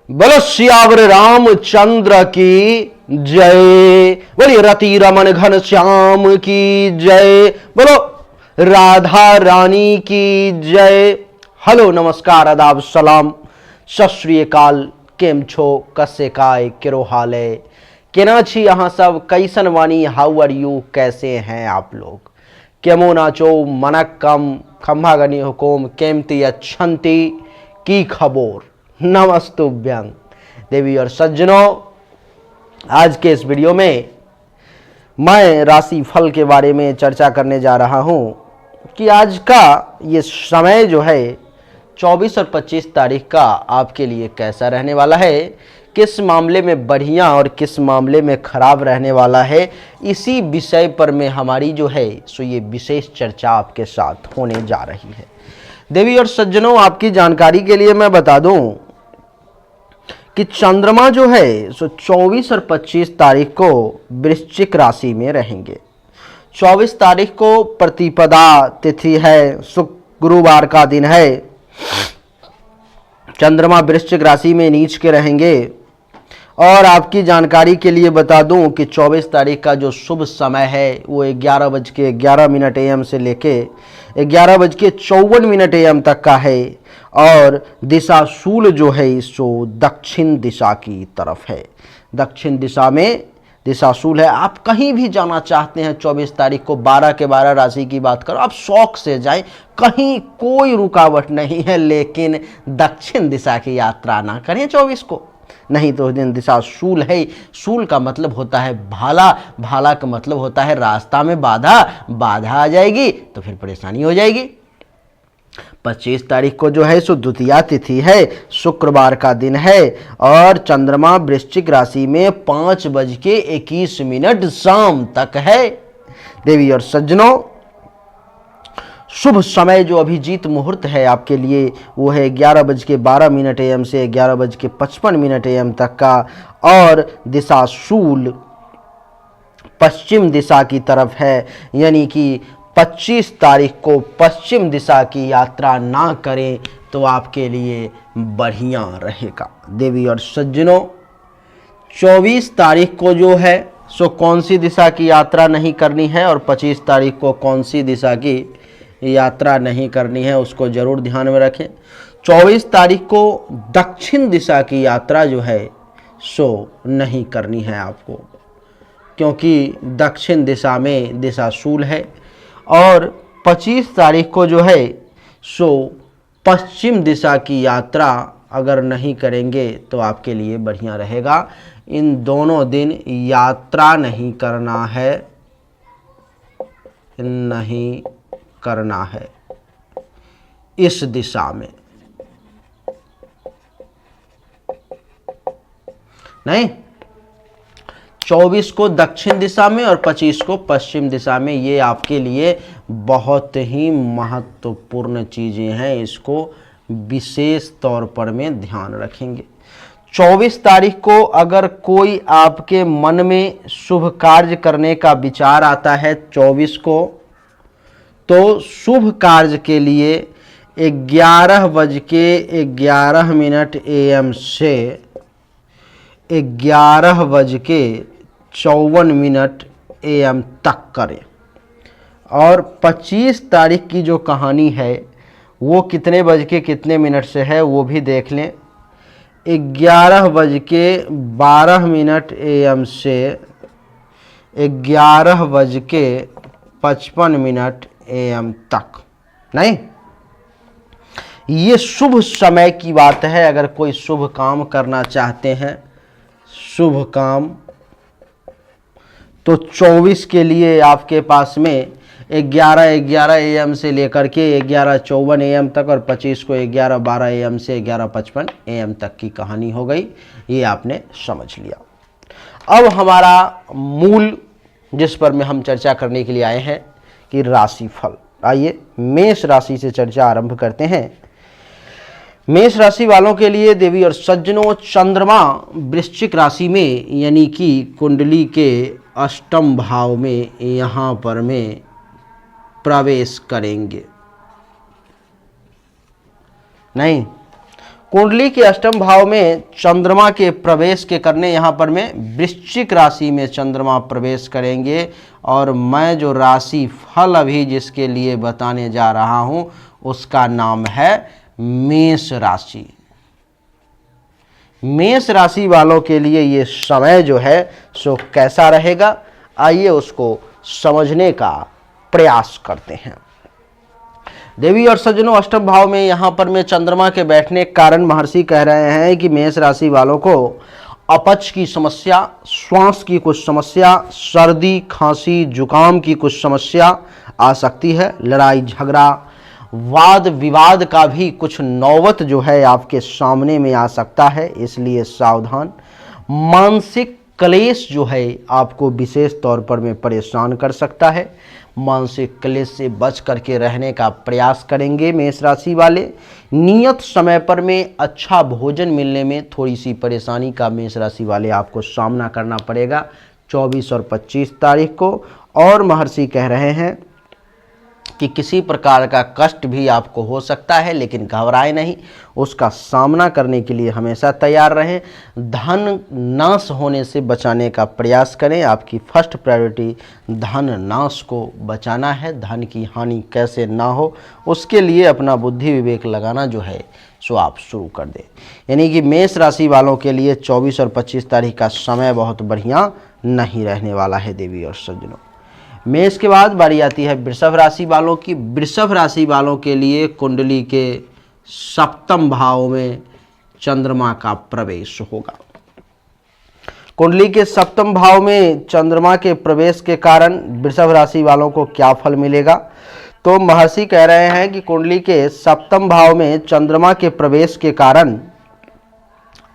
बोलो सियावर रामचंद्र की जय। बोलिए रति रमन घन श्याम की जय। बोलो राधा रानी की जय। हेलो नमस्कार आदाब सलाम सत श्री अकाल। केम छो कसे काय केरो हाल है केना छी अहाँ सब कैसन वानी हाउ आर यू कैसे हैं आप लोग केमो नाचो मनक्कम खम्भा गनी हुकुम केमती अच्छंती की खबोर नमस्तुभ्यं। देवी और सज्जनों, आज के इस वीडियो में मैं राशि फल के बारे में चर्चा करने जा रहा हूं कि आज का ये समय जो है 24 और 25 तारीख का आपके लिए कैसा रहने वाला है, किस मामले में बढ़िया और किस मामले में खराब रहने वाला है। इसी विषय पर में हमारी जो है सो ये विशेष चर्चा आपके साथ होने जा रही है। देवी और सज्जनों, आपकी जानकारी के लिए मैं बता दूं कि चंद्रमा जो है सो 24 और 25 तारीख को वृश्चिक राशि में रहेंगे। 24 तारीख को प्रतिपदा तिथि है, गुरुवार का दिन है। चंद्रमा वृश्चिक राशि में नीच के रहेंगे। और आपकी जानकारी के लिए बता दूं कि 24 तारीख का जो शुभ समय है वो 11:11 AM से लेके 11:54 AM तक का है। और दिशा शूल जो है सो दक्षिण दिशा की तरफ है। दक्षिण दिशा में दिशा शूल है। आप कहीं भी जाना चाहते हैं 24 तारीख को 12 के 12 राशि की बात करो, आप शौक से जाएं, कहीं कोई रुकावट नहीं है। लेकिन दक्षिण दिशा की यात्रा ना करें 24 को, नहीं तो दिन दिशा शूल है। शूल का मतलब होता है भाला, भाला का मतलब होता है रास्ता में बाधा, बाधा आ जाएगी तो फिर परेशानी हो जाएगी। 25 तारीख को जो है सो द्वितीया तिथि है, शुक्रवार का दिन है। और चंद्रमा वृश्चिक राशि में 5:21 शाम तक है। देवी और सज्जनों, शुभ समय जो अभिजीत मुहूर्त है आपके लिए वो है 11:12 AM से 11:55 AM तक का। और दिशा शूल पश्चिम दिशा की तरफ है, यानी कि 25 तारीख को पश्चिम दिशा की यात्रा ना करें तो आपके लिए बढ़िया रहेगा। देवी और सज्जनों, 24 तारीख को जो है सो कौन सी दिशा की यात्रा नहीं करनी है और 25 तारीख को कौन सी दिशा की यात्रा नहीं करनी है, उसको जरूर ध्यान में रखें। 24 तारीख को दक्षिण दिशा की यात्रा जो है सो नहीं करनी है आपको, क्योंकि दक्षिण दिशा में दिशा शूल है। और 25 तारीख को जो है सो पश्चिम दिशा की यात्रा अगर नहीं करेंगे तो आपके लिए बढ़िया रहेगा। इन दोनों दिन यात्रा नहीं करना है, नहीं करना है इस दिशा में, नहीं। 24 को दक्षिण दिशा में और 25 को पश्चिम दिशा में, ये आपके लिए बहुत ही महत्वपूर्ण चीजें हैं। इसको विशेष तौर पर में ध्यान रखेंगे। 24 तारीख को अगर कोई आपके मन में शुभ कार्य करने का विचार आता है 24 को, तो शुभ कार्य के लिए 11:11 AM से 11:54 AM तक करें। और 25 तारीख की जो कहानी है वो कितने बज के कितने मिनट से है वो भी देख लें। 11:12 AM से 11:55 AM तक, नहीं। ये शुभ समय की बात है। अगर कोई शुभ काम करना चाहते हैं, शुभ काम, तो 24 के लिए आपके पास में 11:11 AM से लेकर के 11:54 AM तक और 25 को 11:12 AM से 11:55 AM तक की कहानी हो गई। ये आपने समझ लिया। अब हमारा मूल जिस पर में हम चर्चा करने के लिए आए हैं कि राशिफल। आइए मेष राशि से चर्चा आरंभ करते हैं। मेष राशि वालों के लिए देवी और सज्जनों, चंद्रमा वृश्चिक राशि में यानी कि कुंडली के अष्टम भाव में यहाँ पर में प्रवेश करेंगे, नहीं। कुंडली के अष्टम भाव में चंद्रमा के प्रवेश के करने यहाँ पर में वृश्चिक राशि में चंद्रमा प्रवेश करेंगे। और मैं जो राशि फल अभी जिसके लिए बताने जा रहा हूँ उसका नाम है मेष राशि। मेष राशि वालों के लिए ये समय जो है सो कैसा रहेगा, आइए उसको समझने का प्रयास करते हैं। देवी और सज्जनों, अष्टम भाव में यहाँ पर में चंद्रमा के बैठने के कारण महर्षि कह रहे हैं कि मेष राशि वालों को अपच की समस्या, श्वास की कुछ समस्या, सर्दी खांसी जुकाम की कुछ समस्या आ सकती है। लड़ाई झगड़ा वाद विवाद का भी कुछ नौबत जो है आपके सामने में आ सकता है, इसलिए सावधान। मानसिक क्लेश जो है आपको विशेष तौर पर में परेशान कर सकता है। मानसिक क्लेश से बच करके रहने का प्रयास करेंगे मेष राशि वाले। नियत समय पर में अच्छा भोजन मिलने में थोड़ी सी परेशानी का मेष राशि वाले आपको सामना करना पड़ेगा 24 और 25 तारीख को। और महर्षि कह रहे हैं कि किसी प्रकार का कष्ट भी आपको हो सकता है, लेकिन घबराएं नहीं, उसका सामना करने के लिए हमेशा तैयार रहें। धन नाश होने से बचाने का प्रयास करें। आपकी फर्स्ट प्रायोरिटी धन नाश को बचाना है। धन की हानि कैसे ना हो उसके लिए अपना बुद्धि विवेक लगाना जो है सो आप शुरू कर दें। यानी कि मेष राशि वालों के लिए 24 और 25 तारीख का समय बहुत बढ़िया नहीं रहने वाला है देवी और सज्जनों। मेष के बाद बारी आती है वृषभ राशि वालों की। वृषभ राशि वालों के लिए कुंडली के सप्तम भाव में चंद्रमा का प्रवेश होगा। कुंडली के सप्तम भाव में चंद्रमा के प्रवेश के कारण वृषभ राशि वालों को क्या फल मिलेगा, तो महर्षि कह रहे हैं कि कुंडली के सप्तम भाव में चंद्रमा के प्रवेश के कारण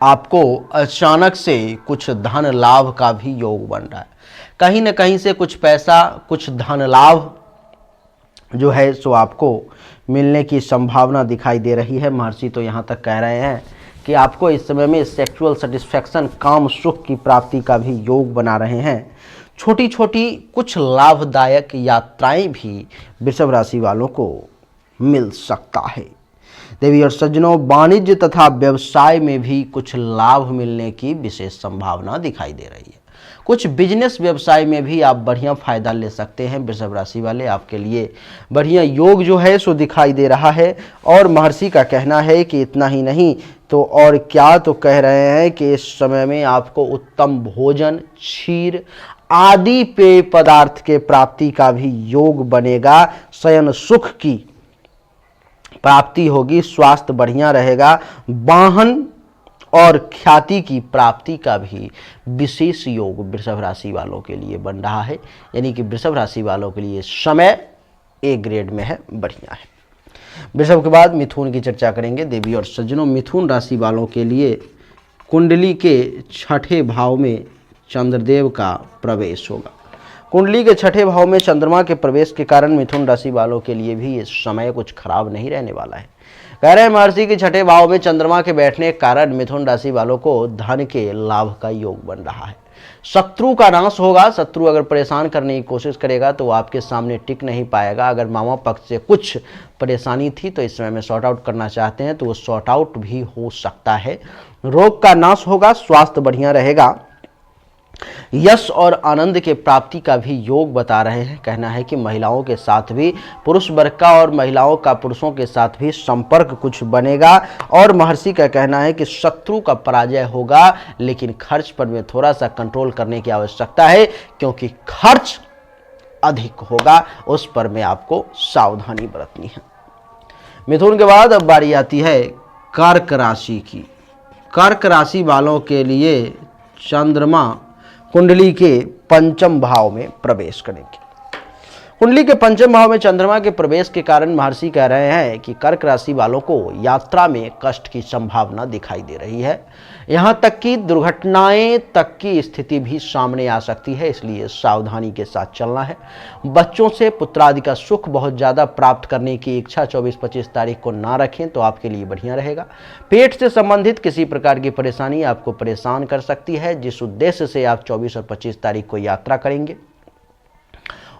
आपको अचानक से कुछ धन लाभ का भी योग बन रहा है। कहीं न कहीं से कुछ पैसा, कुछ धन लाभ जो है सो आपको मिलने की संभावना दिखाई दे रही है। महर्षि तो यहाँ तक कह रहे हैं कि आपको इस समय में सेक्सुअल सेटिस्फैक्शन, काम सुख की प्राप्ति का भी योग बना रहे हैं। छोटी छोटी कुछ लाभदायक यात्राएं भी वृषभ राशि वालों को मिल सकता है। देवी और सज्जनों, वाणिज्य तथा व्यवसाय में भी कुछ लाभ मिलने की विशेष संभावना दिखाई दे रही है। कुछ बिजनेस व्यवसाय में भी आप बढ़िया फायदा ले सकते हैं वृषभ राशि वाले। आपके लिए बढ़िया योग जो है सो दिखाई दे रहा है। और महर्षि का कहना है कि इतना ही नहीं तो और क्या, तो कह रहे हैं कि इस समय में आपको उत्तम भोजन, क्षीर आदि पेय पदार्थ के प्राप्ति का भी योग बनेगा। शयन सुख की प्राप्ति होगी, स्वास्थ्य बढ़िया रहेगा। वाहन और ख्याति की प्राप्ति का भी विशेष योग वृषभ राशि वालों के लिए बन रहा है। यानी कि वृषभ राशि वालों के लिए समय ए ग्रेड में है, बढ़िया है। वृषभ के बाद मिथुन की चर्चा करेंगे देवी और सज्जनों। मिथुन राशि वालों के लिए कुंडली के छठे भाव में चंद्रदेव का प्रवेश होगा। कुंडली के छठे भाव में चंद्रमा के प्रवेश के कारण मिथुन राशि वालों के लिए भी ये समय कुछ खराब नहीं रहने वाला है। कह रहे हैं महर्षि के छठे भाव में चंद्रमा के बैठने के कारण मिथुन राशि वालों को धन के लाभ का योग बन रहा है। शत्रु का नाश होगा। शत्रु अगर परेशान करने की कोशिश करेगा तो आपके सामने टिक नहीं पाएगा। अगर मामा पक्ष से कुछ परेशानी थी तो इस समय में सॉर्ट आउट करना चाहते हैं तो वो सॉर्ट आउट भी हो सकता है। रोग का नाश होगा, स्वास्थ्य बढ़िया रहेगा। यश और आनंद के प्राप्ति का भी योग बता रहे हैं। कहना है कि महिलाओं के साथ भी पुरुष वर्ग का और महिलाओं का पुरुषों के साथ भी संपर्क कुछ बनेगा। और महर्षि का कहना है कि शत्रु का पराजय होगा, लेकिन खर्च पर में थोड़ा सा कंट्रोल करने की आवश्यकता है, क्योंकि खर्च अधिक होगा, उस पर में आपको सावधानी बरतनी है। मिथुन के बाद अब बारी आती है कर्क राशि की। कर्क राशि वालों के लिए चंद्रमा कुंडली के पंचम भाव में प्रवेश करेंगे। कुंडली के पंचम भाव में चंद्रमा के प्रवेश के कारण महर्षि कह रहे हैं कि कर्क राशि वालों को यात्रा में कष्ट की संभावना दिखाई दे रही है। यहां तक कि दुर्घटनाएं तक की स्थिति भी सामने आ सकती है, इसलिए सावधानी के साथ चलना है। बच्चों से पुत्रादि का सुख बहुत ज़्यादा प्राप्त करने की इच्छा 24-25 तारीख को ना रखें तो आपके लिए बढ़िया रहेगा। पेट से संबंधित किसी प्रकार की परेशानी आपको परेशान कर सकती है। जिस उद्देश्य से आप 24 और 25 तारीख को यात्रा करेंगे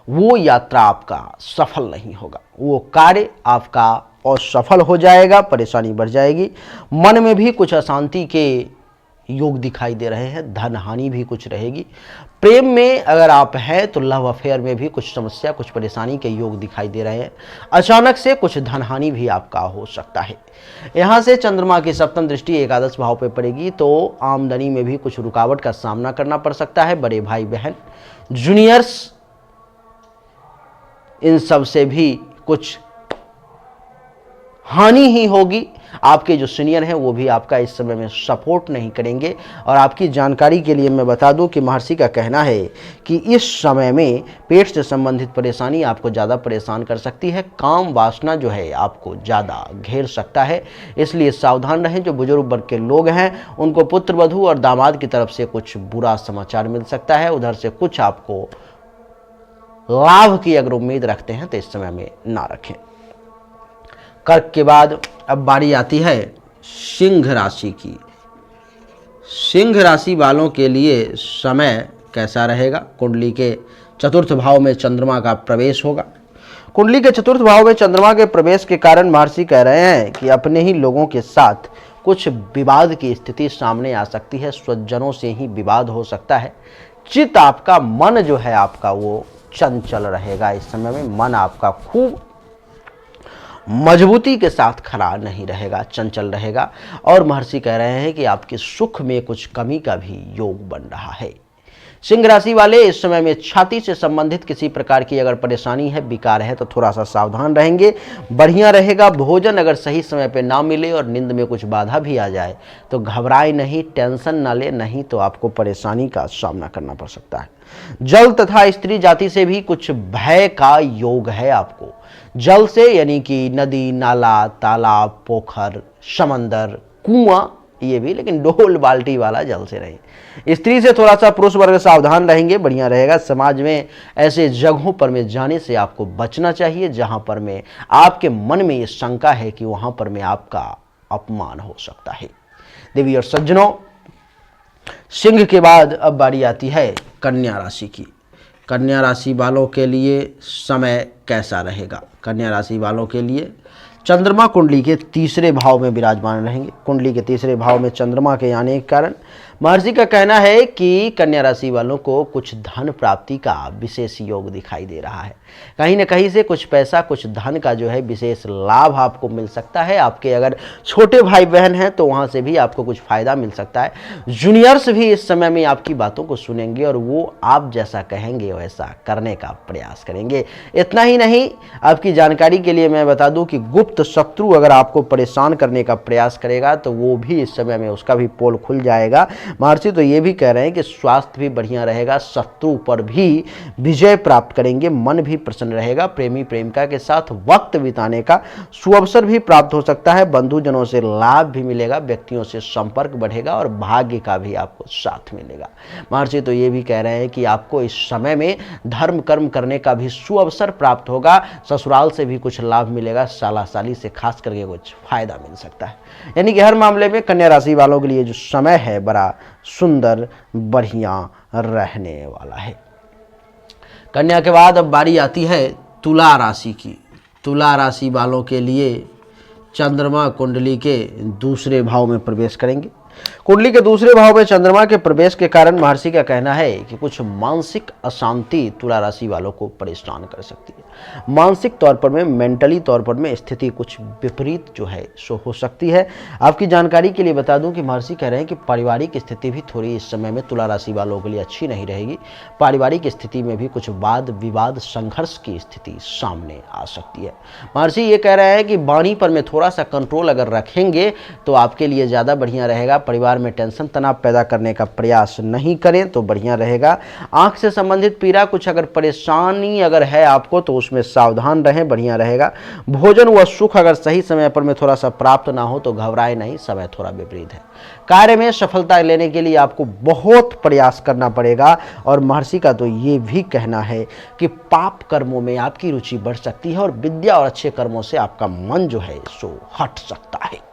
वो यात्रा आपका सफल नहीं होगा, वो कार्य आपका असफल हो जाएगा, परेशानी बढ़ जाएगी। मन में भी कुछ अशांति के योग दिखाई दे रहे हैं, धन हानि भी कुछ रहेगी। प्रेम में अगर आप हैं तो लव अफेयर में भी कुछ समस्या, कुछ परेशानी के योग दिखाई दे रहे हैं। अचानक से कुछ धन हानि भी आपका हो सकता है। यहाँ से चंद्रमा की सप्तम दृष्टि एकादश भाव पे पड़ेगी तो आमदनी में भी कुछ रुकावट का सामना करना पड़ सकता है। बड़े भाई बहन, जूनियर्स, इन सब से भी कुछ हानि ही होगी। आपके जो सीनियर हैं वो भी आपका इस समय में सपोर्ट नहीं करेंगे। और आपकी जानकारी के लिए मैं बता दूं कि महर्षि का कहना है कि इस समय में पेट से संबंधित परेशानी आपको ज़्यादा परेशान कर सकती है। काम वासना जो है आपको ज़्यादा घेर सकता है, इसलिए सावधान रहें। जो बुजुर्ग वर्ग के लोग हैं उनको पुत्र वधू और दामाद की तरफ से कुछ बुरा समाचार मिल सकता है। उधर से कुछ आपको लाभ की अगर उम्मीद रखते हैं तो इस समय में ना रखें। कर्क के बाद अब बारी आती है सिंह राशि की। सिंह राशि वालों के लिए समय कैसा रहेगा? कुंडली के चतुर्थ भाव में चंद्रमा का प्रवेश होगा। कुंडली के चतुर्थ भाव में चंद्रमा के प्रवेश के कारण महर्षि कह रहे हैं कि अपने ही लोगों के साथ कुछ विवाद की स्थिति सामने आ सकती है। स्वजनों से ही विवाद हो सकता है। चित्त आपका, मन जो है आपका वो चंचल रहेगा। इस समय में मन आपका खूब मजबूती के साथ खड़ा नहीं रहेगा, चंचल रहेगा। और महर्षि कह रहे हैं कि आपके सुख में कुछ कमी का भी योग बन रहा है। सिंह राशि वाले इस समय में छाती से संबंधित किसी प्रकार की अगर परेशानी है, विकार है तो थोड़ा सा सावधान रहेंगे, बढ़िया रहेगा। भोजन अगर सही समय पे ना मिले और नींद में कुछ बाधा भी आ जाए तो घबराए नहीं, टेंशन ना ले, नहीं तो आपको परेशानी का सामना करना पड़ सकता है। जल तथा स्त्री जाति से भी कुछ भय का योग है आपको। जल से यानी कि नदी, नाला, तालाब, पोखर, समंदर, कुआं, ये भी, लेकिन डोल बाल्टी वाला जल से रहे। स्त्री से थोड़ा सा पुरुष वर्ग सावधान रहेंगे, बढ़िया रहेगा। समाज में ऐसे जगहों पर में जाने से आपको बचना चाहिए जहां पर में आपके मन में ये शंका है कि वहां पर में आपका अपमान हो सकता है। देवी और सज्जनों, सिंह के बाद अब बारी आती है कन्या राशि की। कन्या राशि वालों के लिए समय कैसा रहेगा? कन्या राशि वालों के लिए चंद्रमा कुंडली के तीसरे भाव में विराजमान रहेंगे। कुंडली के तीसरे भाव में चंद्रमा के आने के कारण महर्षि का कहना है कि कन्या राशि वालों को कुछ धन प्राप्ति का विशेष योग दिखाई दे रहा है। कहीं न कहीं से कुछ पैसा, कुछ धन का जो है विशेष लाभ आपको मिल सकता है। आपके अगर छोटे भाई बहन हैं तो वहाँ से भी आपको कुछ फायदा मिल सकता है। जूनियर्स भी इस समय में आपकी बातों को सुनेंगे और वो आप जैसा कहेंगे वैसा करने का प्रयास करेंगे। इतना ही नहीं, आपकी जानकारी के लिए मैं बता दूं कि गुप्त शत्रु अगर आपको परेशान करने का प्रयास करेगा तो वो भी इस समय में उसका भी पोल खुल जाएगा। महर्षि तो ये भी कह रहे हैं कि स्वास्थ्य भी बढ़िया रहेगा, शत्रु पर भी विजय प्राप्त करेंगे, मन भी प्रसन्न रहेगा। प्रेमी प्रेमिका के साथ वक्त बिताने का सुअवसर भी प्राप्त हो सकता है। बंधुजनों से लाभ भी मिलेगा, व्यक्तियों से संपर्क बढ़ेगा और भाग्य का भी आपको साथ मिलेगा। महर्षि तो ये भी कह रहे हैं कि आपको इस समय में धर्म कर्म करने का भी सुअवसर प्राप्त होगा। ससुराल से भी कुछ लाभ मिलेगा, साला साली से खास करके कुछ फायदा मिल सकता है। यानी कि हर मामले में कन्या राशि वालों के लिए जो समय है बड़ा सुंदर, बढ़िया रहने वाला है। कन्या के बाद अब बारी आती है तुला राशि की। तुला राशि वालों के लिए चंद्रमा कुंडली के दूसरे भाव में प्रवेश करेंगे। कुंडली के दूसरे भाव में चंद्रमा के प्रवेश के कारण महर्षि का कहना है कि कुछ मानसिक अशांति तुला राशि वालों को परेशान कर सकती है। मानसिक तौर पर में, मेंटली तौर पर में स्थिति कुछ विपरीत जो है सो हो सकती है। आपकी जानकारी के लिए बता दूं कि महर्षि कह रहे हैं कि पारिवारिक स्थिति भी थोड़ी इस समय में तुला राशि वालों के लिए अच्छी नहीं रहेगी। पारिवारिक स्थिति में भी कुछ वाद विवाद, संघर्ष की स्थिति सामने आ सकती है। महर्षि ये कह रहे हैं कि वाणी पर में थोड़ा सा कंट्रोल अगर रखेंगे तो आपके लिए ज़्यादा बढ़िया रहेगा। परिवार में टेंशन तनाव पैदा करने का प्रयास नहीं करें तो बढ़िया रहेगा। आंख से संबंधित पीड़ा, कुछ अगर परेशानी अगर है आपको तो उसमें सावधान रहें, बढ़िया रहेगा। भोजन व सुख अगर सही समय पर में थोड़ा सा प्राप्त ना हो तो घबराए नहीं, समय थोड़ा विपरीत है। कार्य में सफलता लेने के लिए आपको बहुत प्रयास करना पड़ेगा। और महर्षि का तो ये भी कहना है कि पाप कर्मों में आपकी रुचि बढ़ सकती है और विद्या और अच्छे कर्मों से आपका मन जो है सो हट सकता है।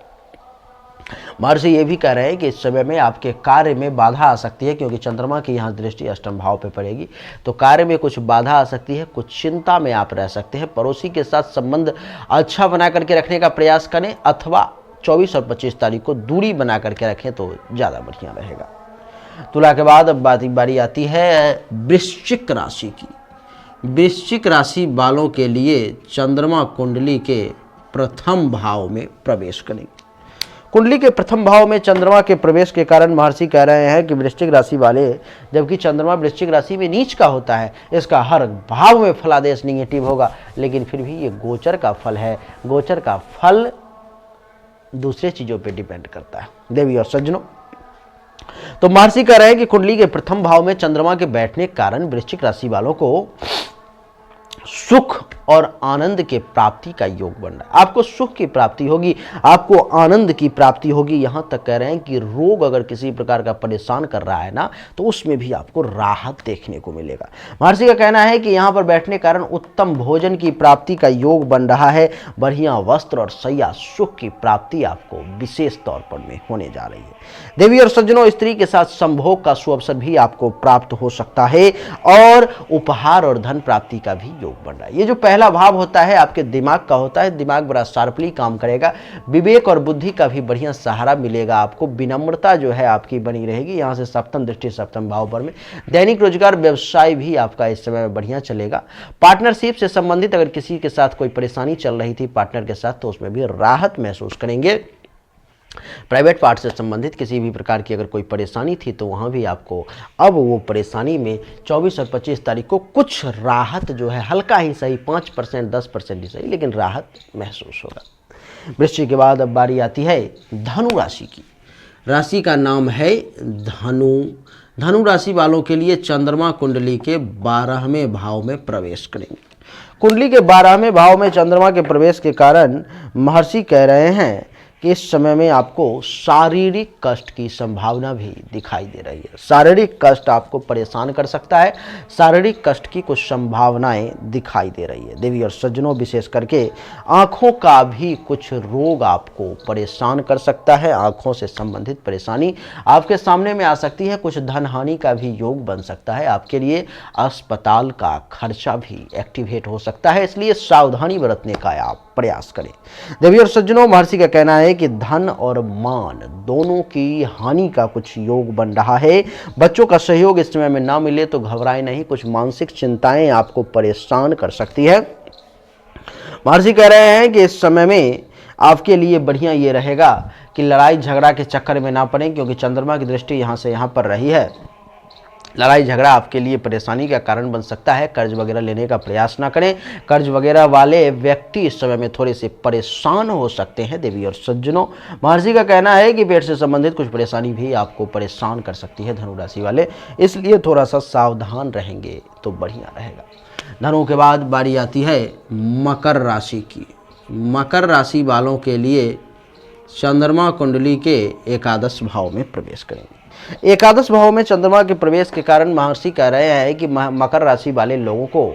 महर्षि ये भी कह रहे हैं कि इस समय में आपके कार्य में बाधा आ सकती है, क्योंकि चंद्रमा की यहाँ दृष्टि अष्टम भाव पे पड़ेगी, तो कार्य में कुछ बाधा आ सकती है, कुछ चिंता में आप रह सकते हैं। पड़ोसी के साथ संबंध अच्छा बना करके रखने का प्रयास करें, अथवा 24 और 25 तारीख को दूरी बना करके रखें तो ज़्यादा बढ़िया रहेगा। तुला के बाद अब बारी आती है वृश्चिक राशि की। वृश्चिक राशि वालों के लिए चंद्रमा कुंडली के प्रथम भाव में प्रवेश करेंगे। कुंडली के प्रथम भाव में चंद्रमा के प्रवेश के कारण महर्षि कह रहे हैं कि वृश्चिक राशि वाले, जबकि चंद्रमा वृश्चिक राशि में नीच का होता है, इसका हर भाव में फलादेश निगेटिव होगा, लेकिन फिर भी ये गोचर का फल है। गोचर का फल दूसरे चीजों पे डिपेंड करता है देवी और सज्जनों। तो महर्षि कह रहे हैं कि कुंडली के प्रथम भाव में चंद्रमा के बैठने के कारण वृश्चिक राशि वालों को सुख और आनंद के प्राप्ति का योग बन रहा है। आपको सुख की प्राप्ति होगी, आपको आनंद की प्राप्ति होगी। यहां तक कह रहे हैं कि रोग अगर किसी प्रकार का परेशान कर रहा है ना, तो उसमें भी आपको राहत देखने को मिलेगा। महर्षि का कहना है कि यहां पर बैठने के कारण उत्तम भोजन की प्राप्ति का योग बन रहा है। बढ़िया वस्त्र और सैया सुख की प्राप्ति आपको विशेष तौर पर में होने जा रही है। देवी और सज्जनों, स्त्री के साथ संभोग का सुअवसर भी आपको प्राप्त हो सकता है, और उपहार और धन प्राप्ति का भी योग बन रहा है। ये जो पहला भाव होता है आपके दिमाग का होता है, दिमाग बड़ा शार्पली काम करेगा, विवेक और बुद्धि का भी बढ़िया सहारा मिलेगा आपको, विनम्रता जो है आपकी बनी रहेगी। यहाँ से सप्तम दृष्टि सप्तम भाव पर में दैनिक रोजगार व्यवसाय भी आपका इस समय में बढ़िया चलेगा। पार्टनरशिप से संबंधित अगर किसी के साथ कोई परेशानी चल रही थी पार्टनर के साथ, तो उसमें भी राहत महसूस करेंगे। प्राइवेट पार्ट से संबंधित किसी भी प्रकार की अगर कोई परेशानी थी, तो वहाँ भी आपको अब वो परेशानी में 24 और 25 तारीख को कुछ राहत जो है, हल्का ही सही, 5% 10% ही सही, लेकिन राहत महसूस होगा। वृश्चिक के बाद अब बारी आती है धनु राशि की। राशि का नाम है धनु। धनु राशि वालों के लिए चंद्रमा कुंडली के 12वें भाव में प्रवेश करेंगे। कुंडली के 12वें भाव में चंद्रमा के प्रवेश के कारण महर्षि कह रहे हैं कि इस समय में आपको शारीरिक कष्ट की संभावना भी दिखाई दे रही है। शारीरिक कष्ट आपको परेशान कर सकता है, शारीरिक कष्ट की कुछ संभावनाएं दिखाई दे रही है। देवी और सज्जनों, विशेष करके आँखों का भी कुछ रोग आपको परेशान कर सकता है। आँखों से संबंधित परेशानी आपके सामने में आ सकती है। कुछ धन हानि का भी योग बन सकता है। आपके लिए अस्पताल का खर्चा भी एक्टिवेट हो सकता है, इसलिए सावधानी बरतने का आप प्रयास करें। देवी और सज्जनों, महर्षि का कहना है कि धन और मान दोनों की हानि का कुछ योग बन रहा है। बच्चों का सहयोग इस समय में ना मिले तो घबराएं नहीं, कुछ मानसिक चिंताएं आपको परेशान कर सकती है। महर्षि कह रहे हैं कि इस समय में आपके लिए बढ़िया ये रहेगा कि लड़ाई झगड़ा के चक्कर में ना पड़ें, क्योंकि चंद्रमा की दृष्टि यहाँ से यहाँ पर रही है। लड़ाई झगड़ा आपके लिए परेशानी का कारण बन सकता है। कर्ज वगैरह लेने का प्रयास ना करें। कर्ज वगैरह वाले व्यक्ति इस समय में थोड़े से परेशान हो सकते हैं। देवी और सज्जनों, महर्षि का कहना है कि पेट से संबंधित कुछ परेशानी भी आपको परेशान कर सकती है धनु राशि वाले, इसलिए थोड़ा सा सावधान रहेंगे तो बढ़िया रहेगा। धनु के बाद बारी आती है मकर राशि की। मकर राशि वालों के लिए चंद्रमा कुंडली के एकादश भाव में प्रवेश करेंगे। एकादश भाव में चंद्रमा के प्रवेश के कारण महर्षि कह रहे हैं कि मकर राशि वाले लोगों को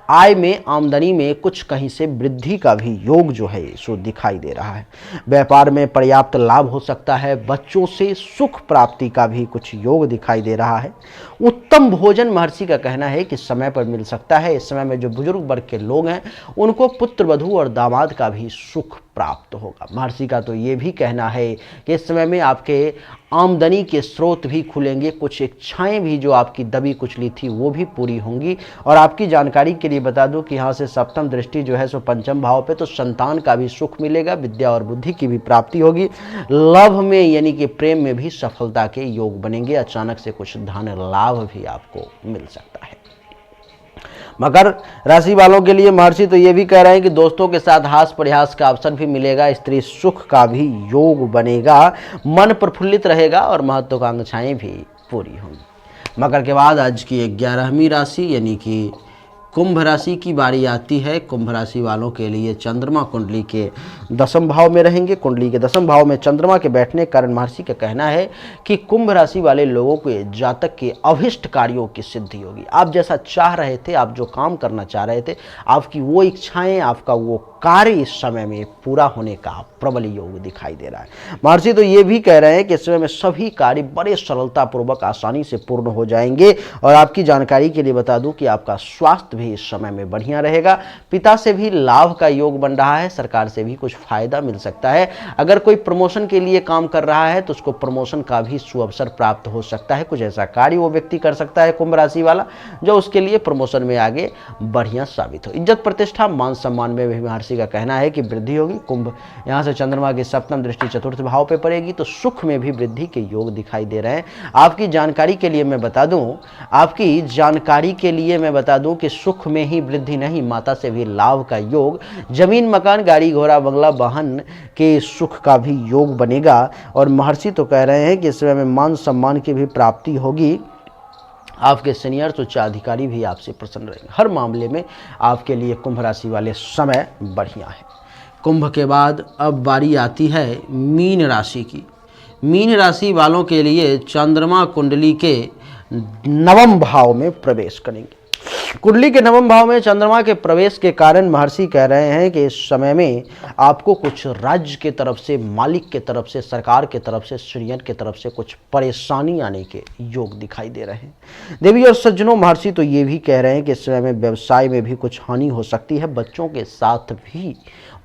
आय में, आमदनी में कुछ कहीं से वृद्धि का भी योग जो है सो दिखाई दे रहा है। व्यापार में पर्याप्त लाभ हो सकता है। बच्चों से सुख प्राप्ति का भी कुछ योग दिखाई दे रहा है। उत्तम भोजन महर्षि का कहना है कि समय पर मिल सकता है। इस समय में जो बुजुर्ग वर्ग के लोग हैं उनको पुत्र वधू और दामाद का भी सुख प्राप्त होगा। महर्षि का तो ये भी कहना है कि इस समय में आपके आमदनी के स्रोत भी खुलेंगे। कुछ इच्छाएं भी जो आपकी दबी कुचली थी वो भी पूरी होंगी। और आपकी जानकारी के लिए बता दूं कि यहाँ से सप्तम दृष्टि जो है सो पंचम भाव पे, तो संतान का भी सुख मिलेगा, विद्या और बुद्धि की भी प्राप्ति होगी। लव में यानी कि प्रेम में भी सफलता के योग बनेंगे। अचानक से कुछ धन लाभ भी आपको मिल सकता है। मकर राशि वालों के लिए महर्षि तो ये भी कह रहे हैं कि दोस्तों के साथ हास्य परिहास का अवसर भी मिलेगा। स्त्री सुख का भी योग बनेगा। मन प्रफुल्लित रहेगा और महत्वाकांक्षाएं भी पूरी होंगी। मकर के बाद आज की 11वीं राशि यानी कि कुंभ राशि की बारी आती है। कुंभ राशि वालों के लिए चंद्रमा कुंडली के 10वें भाव में रहेंगे। कुंडली के 10वें भाव में चंद्रमा के बैठने के कारण महर्षि का कहना है कि कुंभ राशि वाले लोगों के जातक के अभिष्ट कार्यों की सिद्धि होगी। आप जैसा चाह रहे थे, आप जो काम करना चाह रहे थे, आपकी वो इच्छाएं, आपका वो कार्य इस समय में पूरा होने का प्रबल योग दिखाई दे रहा है। महर्षि तो ये भी कह रहे हैं कि इस समय में सभी कार्य बड़े सरलता पूर्वक आसानी से पूर्ण हो जाएंगे। और आपकी जानकारी के लिए बता दूं कि आपका स्वास्थ्य भी इस समय में बढ़िया रहेगा। पिता से भी लाभ का योग बन रहा है, सरकार से भी कुछ फायदा मिल सकता है। अगर कोई प्रमोशन के लिए काम कर रहा है तो उसको प्रमोशन का भी सुअवसर प्राप्त हो सकता है। कुछ ऐसा कार्य वो व्यक्ति कर सकता है कुंभ राशि वाला जो उसके लिए प्रमोशन में आगे बढ़िया साबित हो। इज्जत प्रतिष्ठा मान सम्मान में भी महर्षि का कहना है कि वृद्धि होगी। कुंभ यहाँ से चंद्रमा की सप्तम दृष्टि चतुर्थ भाव पे पड़ेगी तो सुख में भी वृद्धि के योग दिखाई दे रहे हैं। आपकी जानकारी के लिए मैं बता दूं कि सुख में ही वृद्धि नहीं, माता से भी लाभ का योग, जमीन मकान गाड़ी घोड़ा बंगला वाहन के सुख का भी योग बनेगा। और महर्षि तो कह रहे हैं कि इस समय में मान सम्मान की भी प्राप्ति होगी। आपके सीनियर्स उच्च अधिकारी भी आपसे प्रसन्न रहेंगे। हर मामले में आपके लिए कुंभ राशि वाले समय बढ़िया है। कुंभ के बाद अब बारी आती है मीन राशि की। मीन राशि वालों के लिए चंद्रमा कुंडली के नवम भाव में प्रवेश करेंगे। कुंडली के नवम भाव में चंद्रमा के प्रवेश के कारण महर्षि कह रहे हैं कि इस समय में आपको कुछ राज्य के तरफ से, मालिक के तरफ से, सरकार के तरफ से, श्रीयन के तरफ से कुछ परेशानी आने के योग दिखाई दे रहे हैं। देवी और सज्जनों, महर्षि तो ये भी कह रहे हैं कि इस समय में व्यवसाय में भी कुछ हानि हो सकती है। बच्चों के साथ भी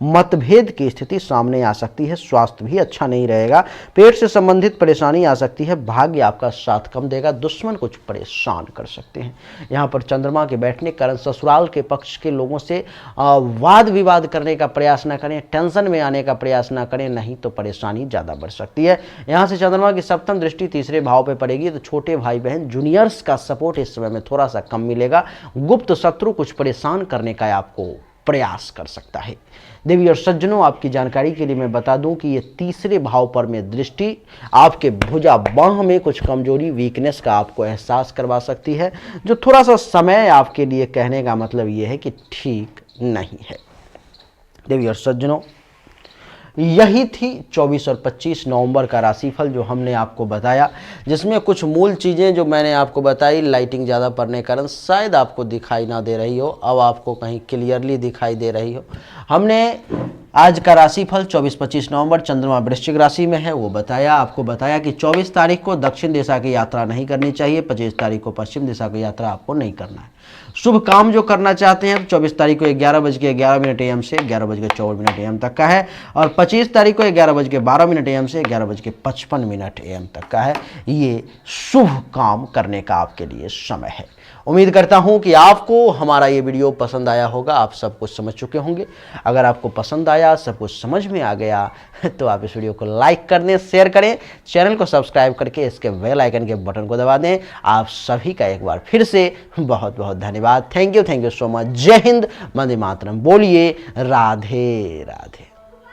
मतभेद की स्थिति सामने आ सकती है। स्वास्थ्य भी अच्छा नहीं रहेगा। पेट से संबंधित परेशानी आ सकती है। भाग्य आपका साथ कम देगा। दुश्मन कुछ परेशान कर सकते हैं। यहाँ पर चंद्रमा के बैठने के कारण ससुराल के पक्ष के लोगों से वाद विवाद करने का प्रयास न करें, टेंशन में आने का प्रयास न करें, नहीं तो परेशानी ज़्यादा बढ़ सकती है। यहाँ से चंद्रमा की सप्तम दृष्टि तीसरे भाव पर पड़ेगी तो छोटे भाई बहन जूनियर्स का सपोर्ट इस समय में थोड़ा सा कम मिलेगा। गुप्त शत्रु कुछ परेशान करने का आपको प्रयास कर सकता है। देवी और सज्जनों, आपकी जानकारी के लिए मैं बता दूं कि ये तीसरे भाव पर में दृष्टि आपके भुजा बाह में कुछ कमजोरी, वीकनेस का आपको एहसास करवा सकती है, जो थोड़ा सा समय आपके लिए कहने का मतलब ये है कि ठीक नहीं है। देवी और सज्जनों, यही थी 24 और 25 नवंबर का राशिफल जो हमने आपको बताया, जिसमें कुछ मूल चीज़ें जो मैंने आपको बताई लाइटिंग ज़्यादा पड़ने के कारण शायद आपको दिखाई ना दे रही हो, अब आपको कहीं क्लियरली दिखाई दे रही हो। हमने आज का राशिफल 24-25 नवंबर चंद्रमा वृश्चिक राशि में है वो बताया। आपको बताया कि 24 तारीख को दक्षिण दिशा की यात्रा नहीं करनी चाहिए, 25 तारीख को पश्चिम दिशा की यात्रा आपको नहीं करना है। शुभ काम जो करना चाहते हैं 24 तारीख को 11:11 AM से 11:54 AM तक का है, और 25 तारीख को 11:12 AM से 11:55 AM तक का है। ये शुभ काम करने का आपके लिए समय है। उम्मीद करता हूं कि आपको हमारा ये वीडियो पसंद आया होगा। आप सब कुछ समझ चुके होंगे। अगर आपको पसंद आया, सब कुछ समझ में आ गया तो आप इस वीडियो को लाइक कर दें, शेयर करें, चैनल को सब्सक्राइब करके इसके बेल आइकन के बटन को दबा दें। आप सभी का एक बार फिर से बहुत बहुत धन्यवाद। Thank you so much. जय हिंद, वंदे मातरम। बोलिए राधे राधे।